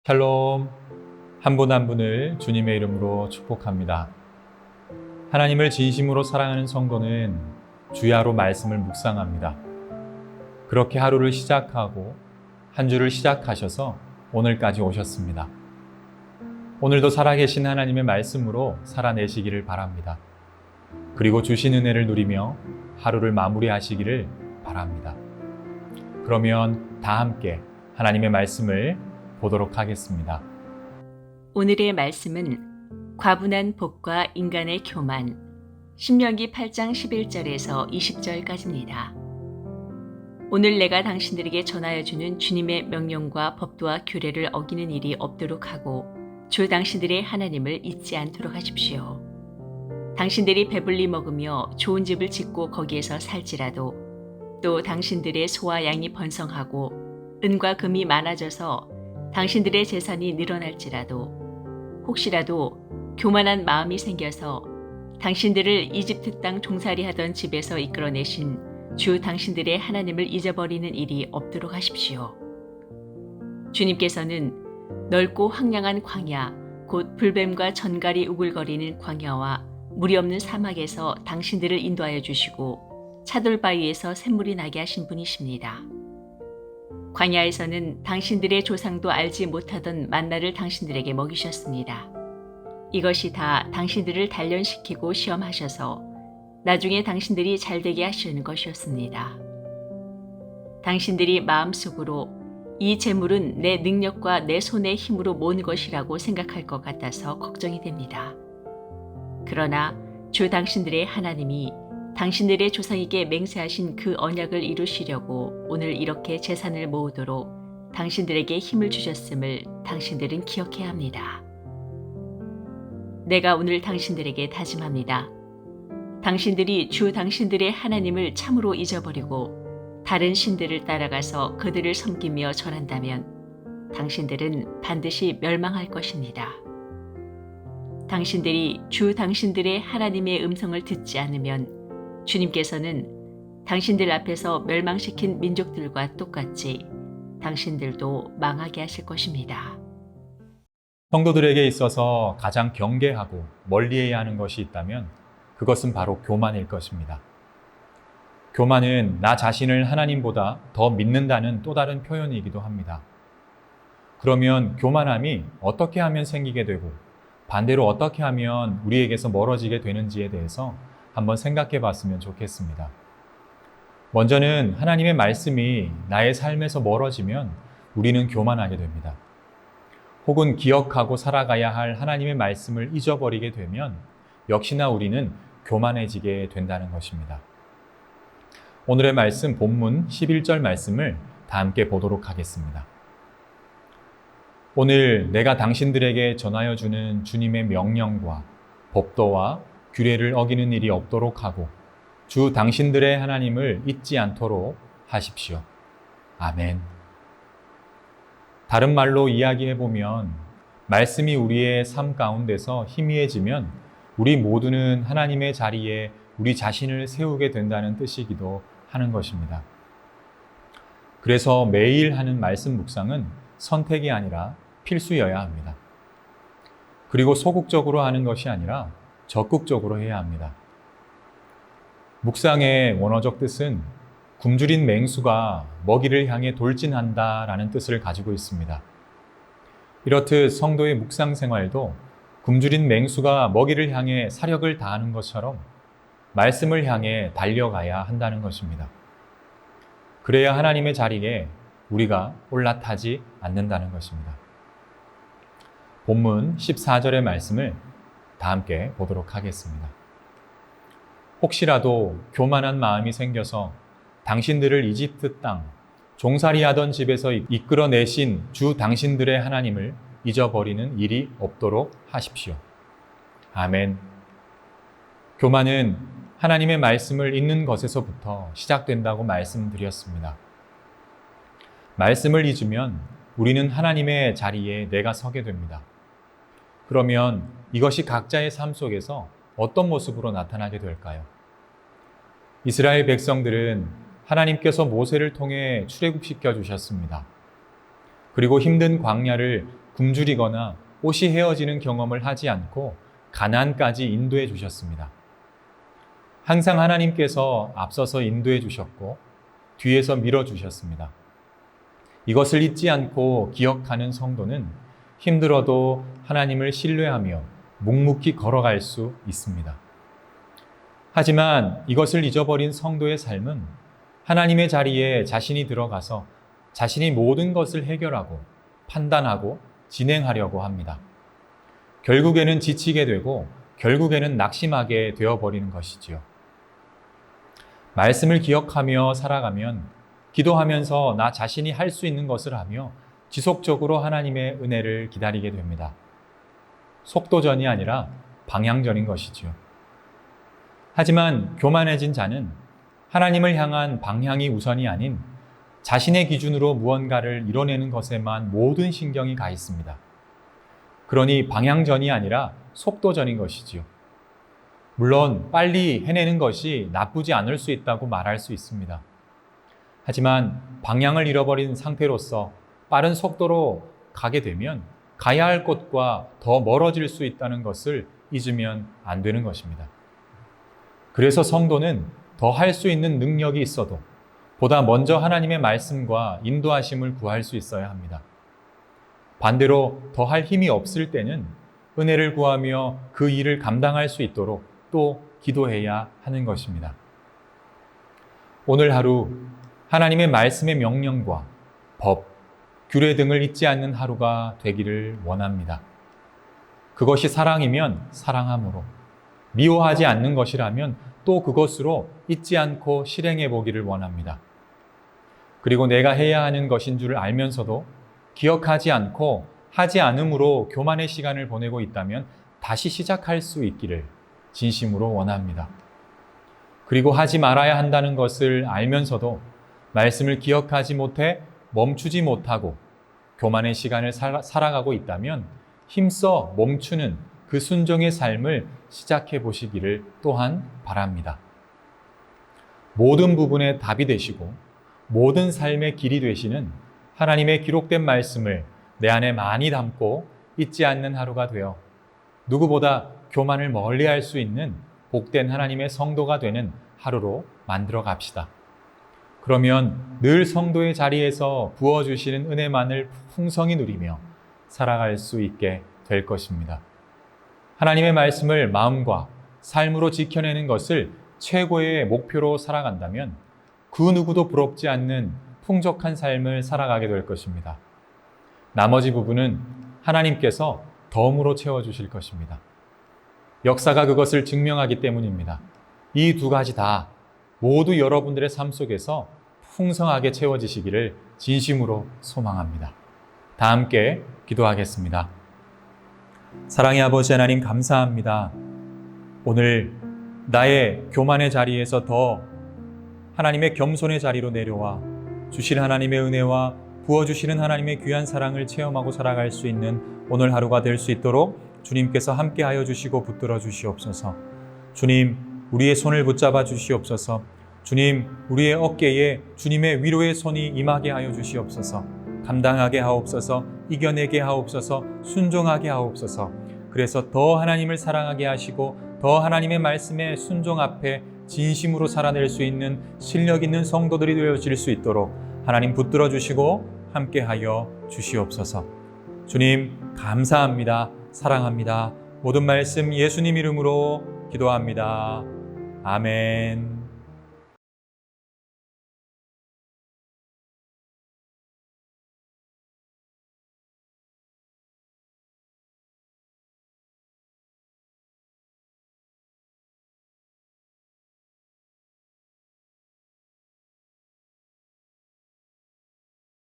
샬롬, 한 분 한 분을 주님의 이름으로 축복합니다. 하나님을 진심으로 사랑하는 성도는 주야로 말씀을 묵상합니다. 그렇게 하루를 시작하고 한 주를 시작하셔서 오늘까지 오셨습니다. 오늘도 살아계신 하나님의 말씀으로 살아내시기를 바랍니다. 그리고 주신 은혜를 누리며 하루를 마무리하시기를 바랍니다. 그러면 다 함께 하나님의 말씀을 보도록 하겠습니다. 오늘의 말씀은 과분한 복과 인간의 교만, 신명기 8장 11절에서 20절까지입니다. 오늘 내가 당신들에게 전하여 주는 주님의 명령과 법도와 규례를 어기는 일이 없도록 하고 주 당신들의 하나님을 잊지 않도록 하십시오. 당신들이 배불리 먹으며 좋은 집을 짓고 거기에서 살지라도 또 당신들의 소와 양이 번성하고 은과 금이 많아져서 당신들의 재산이 늘어날지라도 혹시라도 교만한 마음이 생겨서 당신들을 이집트 땅 종살이 하던 집에서 이끌어내신 주 당신들의 하나님을 잊어버리는 일이 없도록 하십시오. 주님께서는 넓고 황량한 광야, 곧 불뱀과 전갈이 우글거리는 광야와 물이 없는 사막에서 당신들을 인도하여 주시고 차돌바위에서 샘물이 나게 하신 분이십니다. 광야에서는 당신들의 조상도 알지 못하던 만나를 당신들에게 먹이셨습니다. 이것이 다 당신들을 단련시키고 시험하셔서 나중에 당신들이 잘되게 하시는 것이었습니다. 당신들이 마음속으로 이 재물은 내 능력과 내 손의 힘으로 모은 것이라고 생각할 것 같아서 걱정이 됩니다. 그러나 주 당신들의 하나님이 당신들의 조상에게 맹세하신 그 언약을 이루시려고 오늘 이렇게 재산을 모으도록 당신들에게 힘을 주셨음을 당신들은 기억해야 합니다. 내가 오늘 당신들에게 다짐합니다. 당신들이 주 당신들의 하나님을 참으로 잊어버리고 다른 신들을 따라가서 그들을 섬기며 절한다면 당신들은 반드시 멸망할 것입니다. 당신들이 주 당신들의 하나님의 음성을 듣지 않으면 주님께서는 당신들 앞에서 멸망시킨 민족들과 똑같이 당신들도 망하게 하실 것입니다. 성도들에게 있어서 가장 경계하고 멀리해야 하는 것이 있다면 그것은 바로 교만일 것입니다. 교만은 나 자신을 하나님보다 더 믿는다는 또 다른 표현이기도 합니다. 그러면 교만함이 어떻게 하면 생기게 되고 반대로 어떻게 하면 우리에게서 멀어지게 되는지에 대해서 한번 생각해 봤으면 좋겠습니다. 먼저는 하나님의 말씀이 나의 삶에서 멀어지면 우리는 교만하게 됩니다. 혹은 기억하고 살아가야 할 하나님의 말씀을 잊어버리게 되면 역시나 우리는 교만해지게 된다는 것입니다. 오늘의 말씀 본문 11절 말씀을 다 함께 보도록 하겠습니다. 오늘 내가 당신들에게 전하여 주는 주님의 명령과 법도와 규례를 어기는 일이 없도록 하고 주 당신들의 하나님을 잊지 않도록 하십시오. 아멘. 다른 말로 이야기해보면 말씀이 우리의 삶 가운데서 희미해지면 우리 모두는 하나님의 자리에 우리 자신을 세우게 된다는 뜻이기도 하는 것입니다. 그래서 매일 하는 말씀 묵상은 선택이 아니라 필수여야 합니다. 그리고 소극적으로 하는 것이 아니라 적극적으로 해야 합니다. 묵상의 원어적 뜻은 굶주린 맹수가 먹이를 향해 돌진한다라는 뜻을 가지고 있습니다. 이렇듯 성도의 묵상 생활도 굶주린 맹수가 먹이를 향해 사력을 다하는 것처럼 말씀을 향해 달려가야 한다는 것입니다. 그래야 하나님의 자리에 우리가 올라타지 않는다는 것입니다. 본문 14절의 말씀을 다 함께 보도록 하겠습니다. 혹시라도 교만한 마음이 생겨서 당신들을 이집트 땅, 종살이 하던 집에서 이끌어내신 주 당신들의 하나님을 잊어버리는 일이 없도록 하십시오. 아멘. 교만은 하나님의 말씀을 잊는 것에서부터 시작된다고 말씀드렸습니다. 말씀을 잊으면 우리는 하나님의 자리에 내가 서게 됩니다. 그러면 이것이 각자의 삶 속에서 어떤 모습으로 나타나게 될까요? 이스라엘 백성들은 하나님께서 모세를 통해 출애굽시켜 주셨습니다. 그리고 힘든 광야를 굶주리거나 옷이 헤어지는 경험을 하지 않고 가나안까지 인도해 주셨습니다. 항상 하나님께서 앞서서 인도해 주셨고 뒤에서 밀어 주셨습니다. 이것을 잊지 않고 기억하는 성도는 힘들어도 하나님을 신뢰하며 묵묵히 걸어갈 수 있습니다. 하지만 이것을 잊어버린 성도의 삶은 하나님의 자리에 자신이 들어가서 자신이 모든 것을 해결하고 판단하고 진행하려고 합니다. 결국에는 지치게 되고 결국에는 낙심하게 되어버리는 것이지요. 말씀을 기억하며 살아가면 기도하면서 나 자신이 할 수 있는 것을 하며 지속적으로 하나님의 은혜를 기다리게 됩니다. 속도전이 아니라 방향전인 것이지요. 하지만 교만해진 자는 하나님을 향한 방향이 우선이 아닌 자신의 기준으로 무언가를 이뤄내는 것에만 모든 신경이 가 있습니다. 그러니 방향전이 아니라 속도전인 것이지요. 물론 빨리 해내는 것이 나쁘지 않을 수 있다고 말할 수 있습니다. 하지만 방향을 잃어버린 상태로서 빠른 속도로 가게 되면 가야 할 곳과 더 멀어질 수 있다는 것을 잊으면 안 되는 것입니다. 그래서 성도는 더 할 수 있는 능력이 있어도 보다 먼저 하나님의 말씀과 인도하심을 구할 수 있어야 합니다. 반대로 더 할 힘이 없을 때는 은혜를 구하며 그 일을 감당할 수 있도록 또 기도해야 하는 것입니다. 오늘 하루 하나님의 말씀의 명령과 법, 규례 등을 잊지 않는 하루가 되기를 원합니다. 그것이 사랑이면 사랑함으로, 미워하지 않는 것이라면 또 그것으로 잊지 않고 실행해 보기를 원합니다. 그리고 내가 해야 하는 것인 줄 알면서도 기억하지 않고 하지 않음으로 교만의 시간을 보내고 있다면 다시 시작할 수 있기를 진심으로 원합니다. 그리고 하지 말아야 한다는 것을 알면서도 말씀을 기억하지 못해 멈추지 못하고 교만의 시간을 살아가고 있다면 힘써 멈추는 그 순종의 삶을 시작해 보시기를 또한 바랍니다. 모든 부분에 답이 되시고 모든 삶의 길이 되시는 하나님의 기록된 말씀을 내 안에 많이 담고 잊지 않는 하루가 되어 누구보다 교만을 멀리할 수 있는 복된 하나님의 성도가 되는 하루로 만들어 갑시다. 그러면 늘 성도의 자리에서 부어주시는 은혜만을 풍성히 누리며 살아갈 수 있게 될 것입니다. 하나님의 말씀을 마음과 삶으로 지켜내는 것을 최고의 목표로 살아간다면 그 누구도 부럽지 않는 풍족한 삶을 살아가게 될 것입니다. 나머지 부분은 하나님께서 덤으로 채워주실 것입니다. 역사가 그것을 증명하기 때문입니다. 이 두 가지 다 모두 여러분들의 삶 속에서 풍성하게 채워지시기를 진심으로 소망합니다. 다 함께 기도하겠습니다. 사랑의 아버지 하나님 감사합니다. 오늘 나의 교만의 자리에서 더 하나님의 겸손의 자리로 내려와 주실 하나님의 은혜와 부어주시는 하나님의 귀한 사랑을 체험하고 살아갈 수 있는 오늘 하루가 될 수 있도록 주님께서 함께하여 주시고 붙들어 주시옵소서. 주님, 우리의 손을 붙잡아 주시옵소서. 주님, 우리의 어깨에 주님의 위로의 손이 임하게 하여 주시옵소서. 감당하게 하옵소서. 이겨내게 하옵소서. 순종하게 하옵소서. 그래서 더 하나님을 사랑하게 하시고 더 하나님의 말씀에 순종 앞에 진심으로 살아낼 수 있는 실력 있는 성도들이 되어질 수 있도록 하나님 붙들어 주시고 함께하여 주시옵소서. 주님 감사합니다. 사랑합니다. 모든 말씀 예수님 이름으로 기도합니다. 아멘.